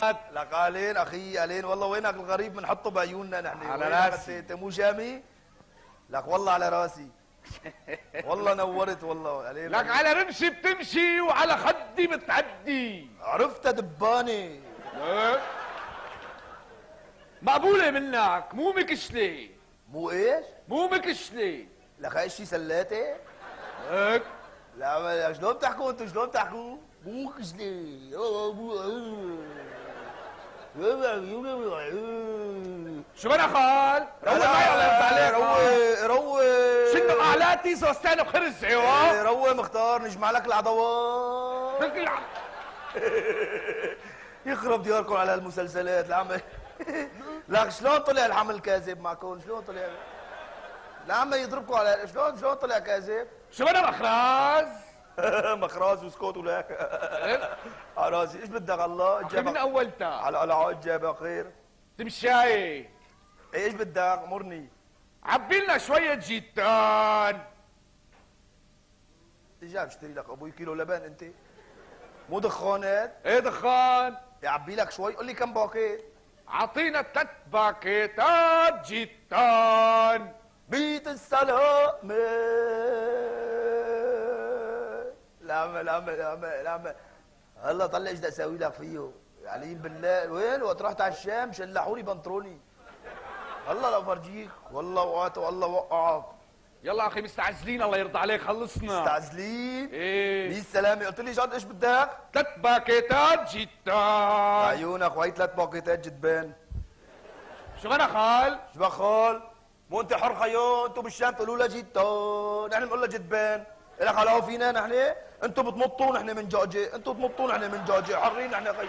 لك قالين اخي قالين والله وينك الغريب بنحطه بعيوننا نحن على راسي. انت مو شامي؟ لك والله على راسي والله نورت والله قالين لك على رمشي بتمشي وعلى خدي بتعدي. عرفتها دبانه. لك مقبولة منك مو مكشلة. مو ايش؟ مو مكشلة. لك هاي الشي سلاتي؟ لك لا شلون بتحكوا انتم شلون بتحكوا؟ مو كشلي شو بنا خال؟ روق معي الله يرضى عليك. روق شنو اعلاتي سوستانه بخرز ايوه. روق مختار نجمع لك العضوات. لك يخرب دياركم على هالمسلسلات العمل. لك شلون طلع الحمل كاذب معكم؟ شلون طلع؟ العم يضربكم على شلون طلع كاذب؟ شو بنا مخراز؟ مخراز وسكوت ولك. على راسي ايش بدك الله؟ اخي من اولتها على العقد جابها خير. تمشاي. ايش بدك؟ امرني. عبي لنا شوية جيتان. اجا بشتري لك ابوي كيلو لبن انت؟ مو دخانات؟ ايه دخان؟ يعبي لك شوي قول لي كم باكيت؟ عطينا 3 باكيتات جيتان. بيت السلامة. لا هلا طلع ايش بدي اسوي لك فيه؟ علي بالله وين؟ وقت رحت على الشام شلحوني بنطروني. هلا لا فرجيك والله وقعت والله وقعك. يلا اخي مستعجلين الله يرضى عليك خلصنا. مستعجلين؟ ايه بيس سلامة قلت لي جد ايش بدك؟ 3 باكيتات جيتان. عيونك وهي 3 باكيتات جدبان. شو غنى خال؟ شو بخال؟ مو انت حر خيو انتم بالشام تقولوا لها جيتان، نحن بنقول لها جدبان. لك على فينا نحن؟ انتم بتمطوا نحن من جوجي، انتم بتمطوا نحن من جوجي، حرين نحن خيو.